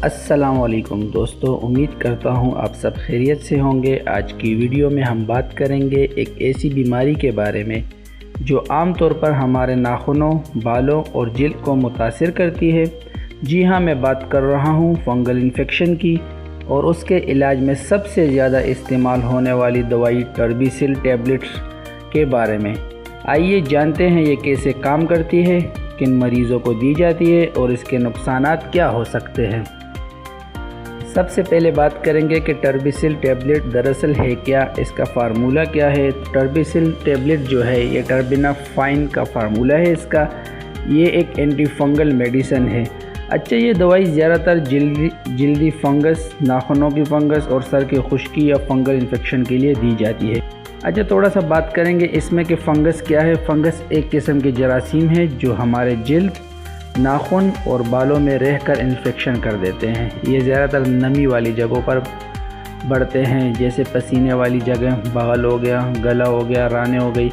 السلام علیکم دوستو، امید کرتا ہوں آپ سب خیریت سے ہوں گے۔ آج کی ویڈیو میں ہم بات کریں گے ایک ایسی بیماری کے بارے میں جو عام طور پر ہمارے ناخنوں، بالوں اور جلد کو متاثر کرتی ہے۔ جی ہاں، میں بات کر رہا ہوں فنگل انفیکشن کی، اور اس کے علاج میں سب سے زیادہ استعمال ہونے والی دوائی ٹربیسل ٹیبلٹس کے بارے میں۔ آئیے جانتے ہیں یہ کیسے کام کرتی ہے، کن مریضوں کو دی جاتی ہے اور اس کے نقصانات کیا ہو سکتے ہیں۔ سب سے پہلے بات کریں گے کہ ٹربیسل ٹیبلٹ دراصل ہے کیا، اس کا فارمولہ کیا ہے۔ ٹربیسل ٹیبلٹ جو ہے یہ ٹربینافائن کا فارمولہ ہے اس کا۔ یہ ایک اینٹی فنگل میڈیسن ہے۔ اچھا، یہ دوائی زیادہ تر جلدی فنگس، ناخنوں کی فنگس اور سر کی خشکی یا فنگل انفیکشن کے لیے دی جاتی ہے۔ اچھا، تھوڑا سا بات کریں گے اس میں کہ فنگس کیا ہے۔ فنگس ایک قسم کے جراثیم ہے جو ہمارے جلد، ناخن اور بالوں میں رہ کر انفیکشن کر دیتے ہیں۔ یہ زیادہ تر نمی والی جگہوں پر بڑھتے ہیں، جیسے پسینے والی جگہ، بغل ہو گیا، گلا ہو گیا، رانے ہو گئی۔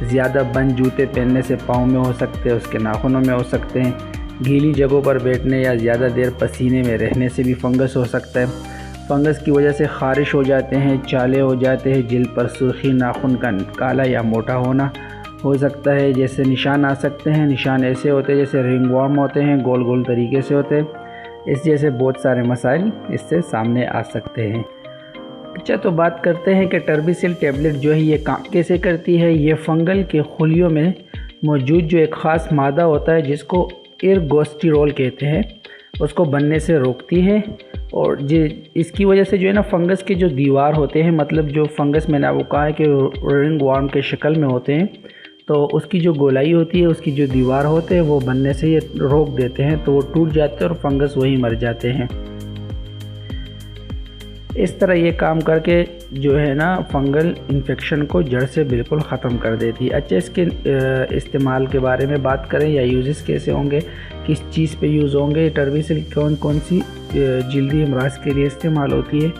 زیادہ بند جوتے پہننے سے پاؤں میں ہو سکتے ہیں، اس کے ناخنوں میں ہو سکتے ہیں۔ گیلی جگہوں پر بیٹھنے یا زیادہ دیر پسینے میں رہنے سے بھی فنگس ہو سکتا ہے۔ فنگس کی وجہ سے خارش ہو جاتے ہیں، چالے ہو جاتے ہیں، جلد پر سرخی، ناخن کا کالا یا موٹا ہونا ہو سکتا ہے، جیسے نشان آ سکتے ہیں۔ نشان ایسے ہوتے ہیں جیسے رنگ وارم ہوتے ہیں، گول گول طریقے سے ہوتے ہیں۔ اس جیسے بہت سارے مسائل اس سے سامنے آ سکتے ہیں۔ اچھا، تو بات کرتے ہیں کہ ٹربیسل ٹیبلٹ جو ہے یہ کام کیسے کرتی ہے۔ یہ فنگل کے خلیوں میں موجود جو ایک خاص مادہ ہوتا ہے جس کو ارگوسٹیرول کہتے ہیں، اس کو بننے سے روکتی ہے، اور اس کی وجہ سے جو ہے نا فنگس کے جو دیوار ہوتے ہیں، مطلب جو فنگس میں نے آپ کو کہا ہے کہ رنگ وارم کے شکل میں ہوتے ہیں، تو اس کی جو گولائی ہوتی ہے، اس کی جو دیوار ہوتے ہیں، وہ بننے سے یہ روک دیتے ہیں، تو وہ ٹوٹ جاتے ہیں اور فنگس وہی مر جاتے ہیں۔ اس طرح یہ کام کر کے جو ہے نا فنگل انفیکشن کو جڑ سے بالکل ختم کر دیتی ہے۔ اچھا، اس کے استعمال کے بارے میں بات کریں یا یوزز کیسے ہوں گے، کس چیز پہ یوز ہوں گے، ٹربیسل کون سی جلدی امراض کے لیے استعمال ہوتی ہے۔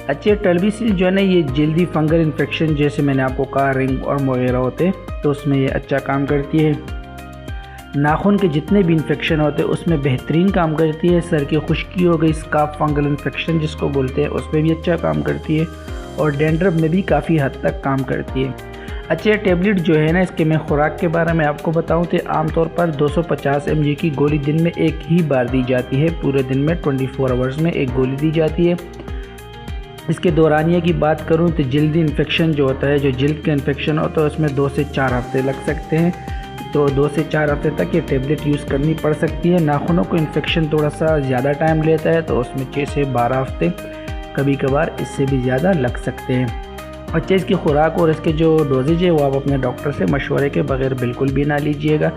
اچھا، ٹربیسل جو ہے نا یہ جلدی فنگل انفیکشن، جیسے میں نے آپ کو کہا رنگ اور وغیرہ ہوتے ہیں، تو اس میں یہ اچھا کام کرتی ہے۔ ناخن کے جتنے بھی انفیکشن ہوتے ہیں اس میں بہترین کام کرتی ہے۔ سر کی خشکی ہو گئی، اسکارف فنگل انفیکشن جس کو بولتے ہیں، اس میں بھی اچھا کام کرتی ہے، اور ڈینڈرف میں بھی کافی حد تک کام کرتی ہے۔ اچھا، ٹیبلٹ جو ہے نا اس کے میں خوراک کے بارے میں آپ کو بتاؤں تو عام طور پر 250 mg کی گولی دن میں ایک ہی بار دی جاتی ہے۔ پورے دن میں 24 آورز میں ایک گولی دی جاتی ہے۔ اس کے دورانیے کی بات کروں تو جلدی انفیکشن جو ہوتا ہے، جو جلد کا انفیکشن ہوتا ہے، اس میں 2 سے 4 ہفتے لگ سکتے ہیں، تو 2 سے 4 ہفتے تک یہ ٹیبلٹ یوز کرنی پڑ سکتی ہے۔ ناخنوں کو انفیکشن تھوڑا سا زیادہ ٹائم لیتا ہے، تو اس میں 6 سے 12 ہفتے، کبھی کبھار اس سے بھی زیادہ لگ سکتے ہیں۔ اچھا، اس کی خوراک اور اس کے جو ڈوزیج ہے وہ آپ اپنے ڈاکٹر سے مشورے کے بغیر بالکل بھی نہ لیجئے گا۔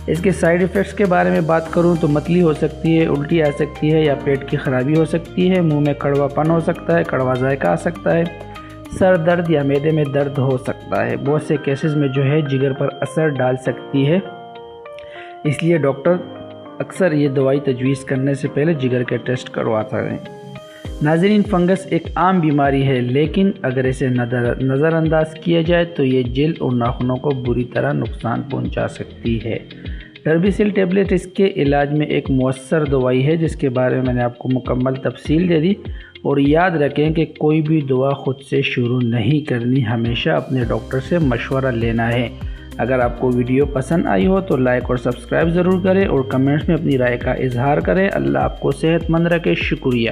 اس کے سائیڈ ایفیکٹس کے بارے میں بات کروں تو متلی ہو سکتی ہے، الٹی آ سکتی ہے، یا پیٹ کی خرابی ہو سکتی ہے، منہ میں کڑوا پن ہو سکتا ہے، کڑوا ذائقہ آ سکتا ہے، سر درد یا معدے میں درد ہو سکتا ہے۔ بہت سے کیسز میں جو ہے جگر پر اثر ڈال سکتی ہے، اس لیے ڈاکٹر اکثر یہ دوائی تجویز کرنے سے پہلے جگر کے ٹیسٹ کرواتا ہے۔ ناظرین، فنگس ایک عام بیماری ہے، لیکن اگر اسے نظر انداز کیا جائے تو یہ جلد اور ناخنوں کو بری طرح نقصان پہنچا سکتی ہے۔ ٹربیسل ٹیبلٹ اس کے علاج میں ایک مؤثر دوائی ہے، جس کے بارے میں میں نے آپ کو مکمل تفصیل دے دی۔ اور یاد رکھیں کہ کوئی بھی دوا خود سے شروع نہیں کرنی، ہمیشہ اپنے ڈاکٹر سے مشورہ لینا ہے۔ اگر آپ کو ویڈیو پسند آئی ہو تو لائک اور سبسکرائب ضرور کریں، اور کمنٹس میں اپنی رائے کا اظہار کریں۔ اللہ آپ کو صحت مند رکھے۔ شکریہ۔